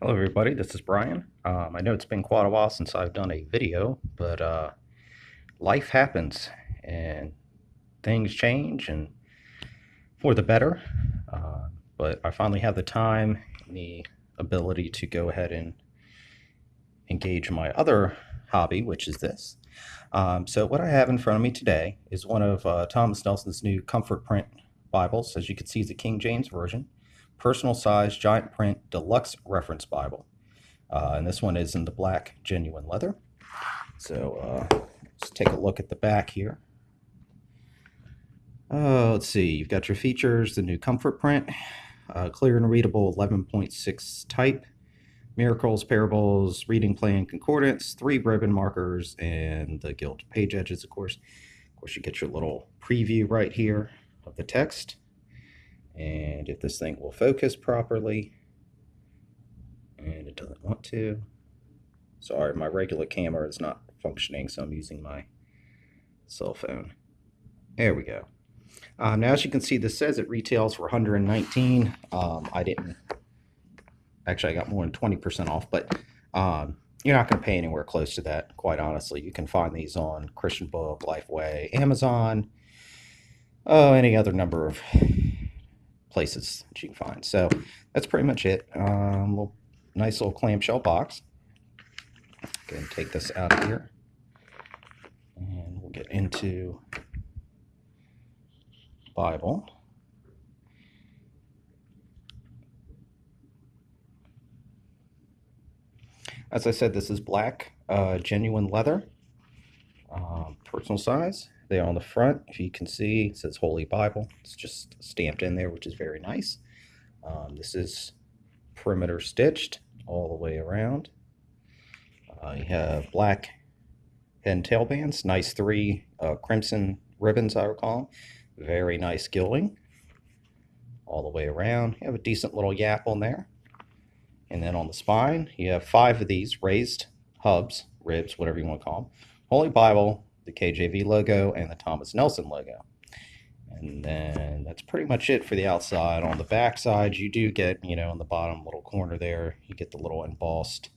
Hello everybody, this is Brian. I know it's been quite a while since I've done a video, but life happens and things change and for the better. Uh, but I finally have the time and the ability to go ahead and engage my other hobby, which is this. So what I have in front of me today is one of Thomas Nelson's new comfort print Bibles. As you can see, it's a King James Version, personal size, giant print, deluxe reference Bible. And this one is in the black genuine leather. So let's take a look at the back here. Let's see, you've got your features, the new comfort print, clear and readable 11.6 type, miracles, parables, reading plan, concordance, 3 ribbon markers, and the gilt page edges, of course. Of course, you get your little preview right here of the text. And if this thing will focus properly, and it doesn't want to. Sorry, my regular camera is not functioning, so I'm using my cell phone. There we go. Now, as you can see, this says it retails for $119. I didn't. Actually, I got more than 20% off, but you're not going to pay anywhere close to that, quite honestly. You can find these on Christian Book, Lifeway, Amazon, any other number of places that you can find. So that's pretty much it. Nice little clamshell box. Go ahead and take this out of here, and we'll get into Bible. As I said, this is black, genuine leather, personal size. They are on the front. If you can see, it says Holy Bible. It's just stamped in there, which is very nice. This is perimeter stitched all the way around. You have black head and tail bands, nice 3 crimson ribbons, I recall. Very nice gilding all the way around. You have a decent little yap on there. And then on the spine, you have 5 of these raised hubs, ribs, whatever you want to call them. Holy Bible, the KJV logo, and the Thomas Nelson logo. And then that's pretty much it for the outside. On the back side, you do get, in the bottom little corner there, you get the little embossed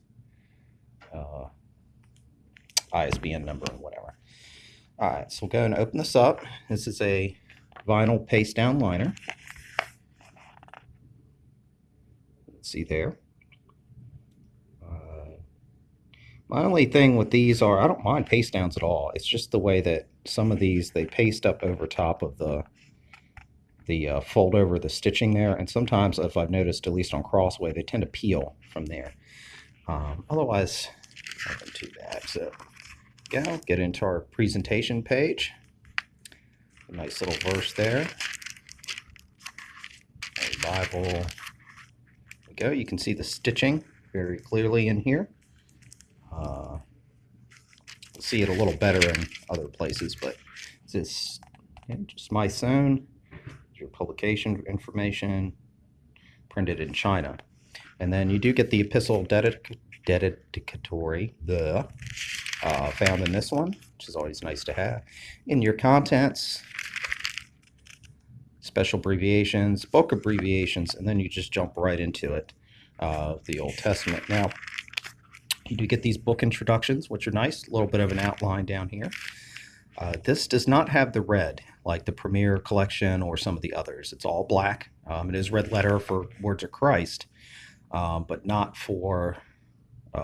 ISBN number and whatever. All right, so we'll go and open this up. This is a vinyl paste down liner. Let's see there. My only thing with these are, I don't mind paste downs at all. It's just the way that some of these, they paste up over top of the fold over the stitching there. And sometimes, if I've noticed, at least on Crossway, they tend to peel from there. Otherwise, nothing too bad. So, go get into our presentation page. A nice little verse there. A Bible. There we go. You can see the stitching very clearly in here. You'll see it a little better in other places, but it's just my sewn. Your publication information, printed in China. And then you do get the epistle dedicatory, found in this one, which is always nice to have. In your contents, special abbreviations, book abbreviations, and then you just jump right into it, the Old Testament. Now, you do get these book introductions, which are nice, a little bit of an outline down here. This does not have the red like the Premier Collection or some of the others. It's all black. It is red letter for Words of Christ, but not for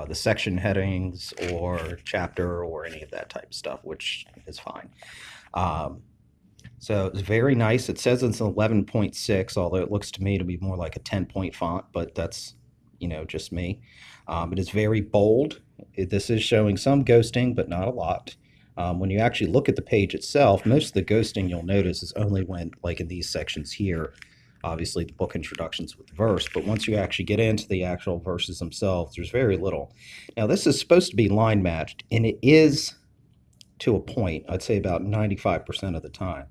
the section headings or chapter or any of that type of stuff, which is fine. So it's very nice. It says it's an 11.6, although it looks to me to be more like a 10-point font, but that's, just me. It is very bold. This is showing some ghosting, but not a lot. When you actually look at the page itself, most of the ghosting you'll notice is only when, like in these sections here, obviously the book introductions with the verse, but once you actually get into the actual verses themselves, there's very little. Now, this is supposed to be line matched, and it is to a point, I'd say about 95% of the time.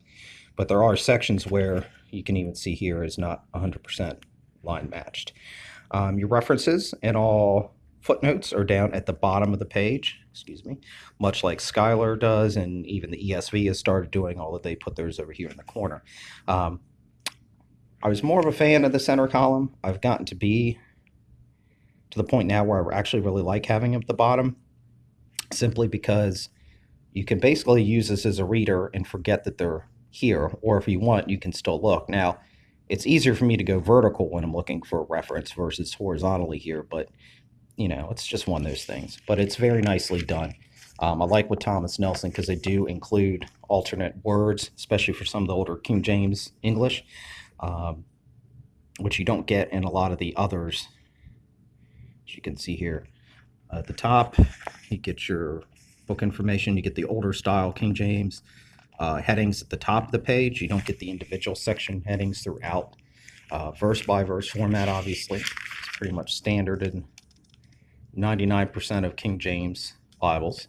But there are sections where you can even see here is not 100% line matched. Your references and all footnotes are down at the bottom of the page, much like Schuyler does, and even the ESV has started doing, although they put theirs over here in the corner. I was more of a fan of the center column. I've gotten to be to the point now where I actually really like having them at the bottom, simply because you can basically use this as a reader and forget that they're here, or if you want, you can still look. Now, it's easier for me to go vertical when I'm looking for a reference versus horizontally here, but it's just one of those things. But it's very nicely done. I like with Thomas Nelson because they do include alternate words, especially for some of the older King James English, which you don't get in a lot of the others. As you can see here at the top, you get your book information. You get the older style King James headings at the top of the page. You don't get the individual section headings throughout. Verse by verse format, obviously, it's pretty much standard in 99% of King James Bibles.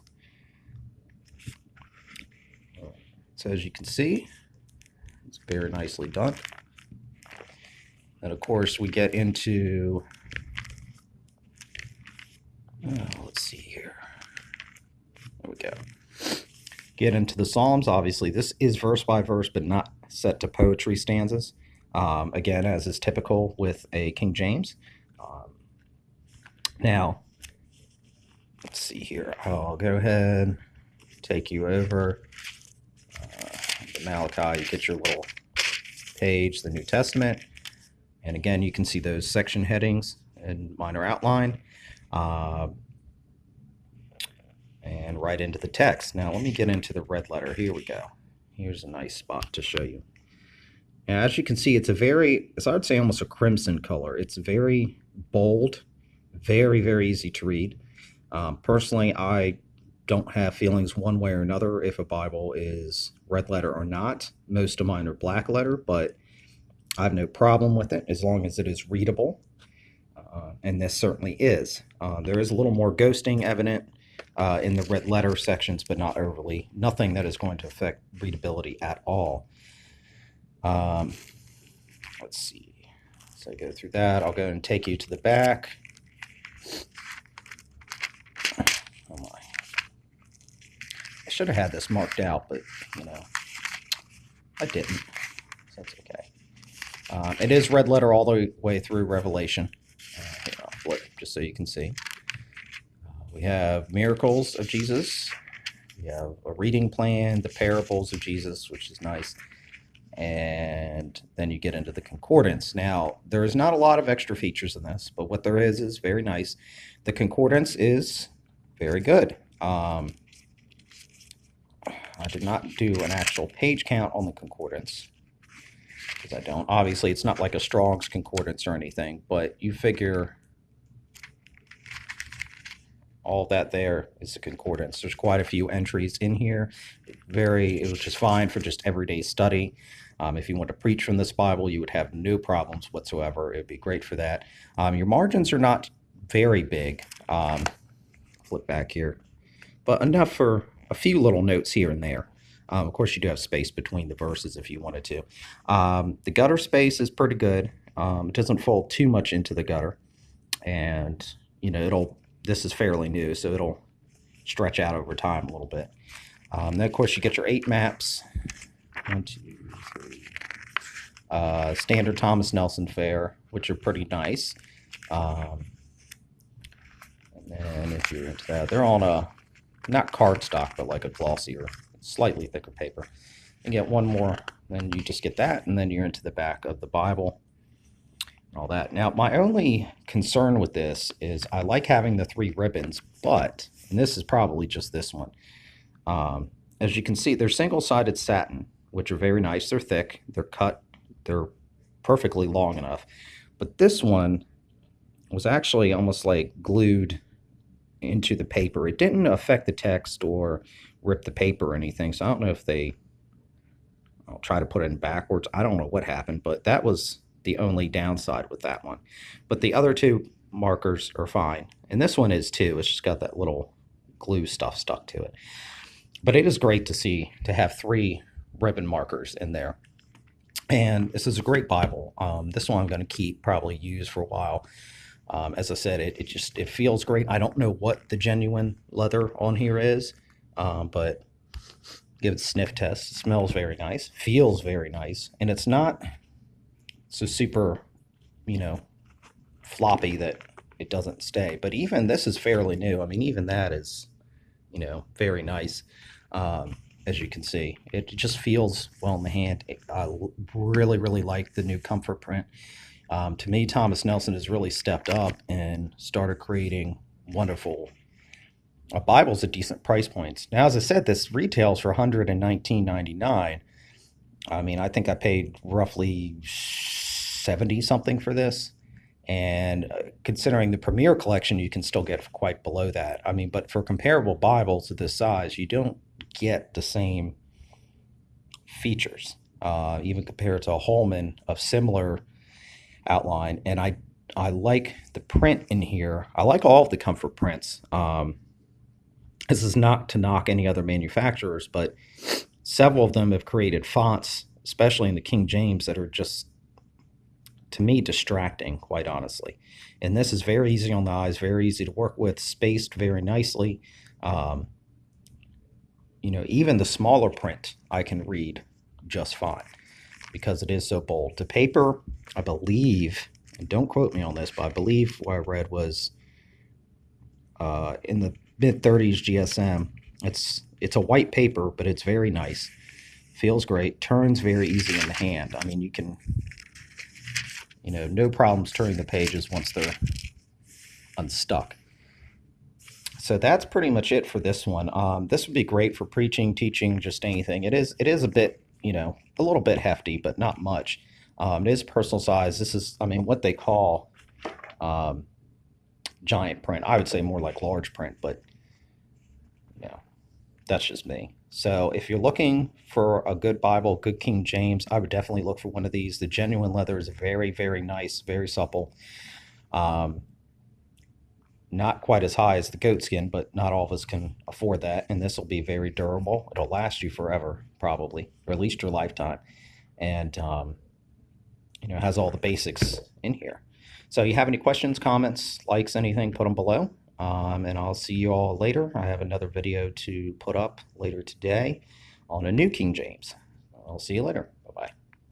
So as you can see, it's very nicely done. And of course, we get into, let's see here. There we go. Get into the Psalms. Obviously, this is verse by verse, but not set to poetry stanzas. Again, as is typical with a King James. Now, let's see here. I'll go ahead, take you over the Malachi. You get your little page, the New Testament. And again, you can see those section headings and minor outline. And right into the text. Now, let me get into the red letter. Here we go. Here's a nice spot to show you. Now, as you can see, it's I would say almost a crimson color. It's very bold, very, very easy to read. Personally, I don't have feelings one way or another if a Bible is red letter or not. Most of mine are black letter, but I have no problem with it as long as it is readable. And this certainly is. There is a little more ghosting evident in the red letter sections, but not overly. Nothing that is going to affect readability at all. Let's see. So I go through that. I'll go and take you to the back. Oh my. I should have had this marked out, but I didn't. So that's okay. It is red letter all the way through Revelation. Here, I'll flip just so you can see. We have miracles of Jesus. We have a reading plan, the parables of Jesus, which is nice. And then you get into the concordance. Now, there is not a lot of extra features in this, but what there is very nice. The concordance is very good. I did not do an actual page count on the concordance, because I don't. Obviously, it's not like a Strong's concordance or anything, but you figure all that there is the concordance. There's quite a few entries in here. It was just fine for just everyday study. If you want to preach from this Bible, you would have no problems whatsoever. It would be great for that. Your margins are not very big. Flip back here. But enough for a few little notes here and there. Of course, you do have space between the verses if you wanted to. The gutter space is pretty good. It doesn't fold too much into the gutter. And, this is fairly new, so it'll stretch out over time a little bit. Then, of course, you get your 8 maps. 1, 2, 3. Standard Thomas Nelson fare, which are pretty nice. And then if you're into that, they're on a, not cardstock, but like a glossier, slightly thicker paper. You get one more, then you just get that, and then you're into the back of the Bible. All that. Now, my only concern with this is I like having the 3 ribbons, but, and this is probably just this one, as you can see, they're single-sided satin, which are very nice. They're thick, they're cut, they're perfectly long enough. But this one was actually almost like glued into the paper. It didn't affect the text or rip the paper or anything, so I don't know if I'll try to put it in backwards. I don't know what happened, but that was the only downside with that one. But the other 2 markers are fine. And this one is too. It's just got that little glue stuff stuck to it. But it is great to have 3 ribbon markers in there. And this is a great Bible. This one I'm going to probably use for a while. As I said, it feels great. I don't know what the genuine leather on here is, but give it a sniff test. It smells very nice, feels very nice, and it's not so super, floppy that it doesn't stay. But even this is fairly new. I mean, even that is, very nice. As you can see, it just feels well in the hand. I really, really like the new comfort print. To me, Thomas Nelson has really stepped up and started creating wonderful Bibles at decent price points. Now, as I said, this retails for $119.99. I mean, I think I paid roughly 70 something for this. And considering the Premier collection, you can still get quite below that. I mean, but for comparable Bibles of this size, you don't get the same features, even compared to a Holman of similar outline. And I like the print in here. I like all of the comfort prints. This is not to knock any other manufacturers, but several of them have created fonts, especially in the King James, that are just, to me, distracting, quite honestly. And this is very easy on the eyes, very easy to work with, spaced very nicely. Even the smaller print I can read just fine because it is so bold. The paper, I believe, and don't quote me on this, but I believe what I read was in the mid-30s GSM. It's a white paper, but it's very nice. Feels great. Turns very easy in the hand. I mean, you can, no problems turning the pages once they're unstuck. So that's pretty much it for this one. This would be great for preaching, teaching, just anything. It is a bit, a little bit hefty, but not much. It is personal size. This is, what they call giant print. I would say more like large print, but that's just me. So if you're looking for a good Bible, good King James, I would definitely look for one of these. The genuine leather is very, very nice, very supple. Not quite as high as the goat skin, but not all of us can afford that. And this will be very durable. It'll last you forever, probably, or at least your lifetime. And, has all the basics in here. So you have any questions, comments, likes, anything, put them below. And I'll see you all later. I have another video to put up later today on a new King James. I'll see you later. Bye-bye.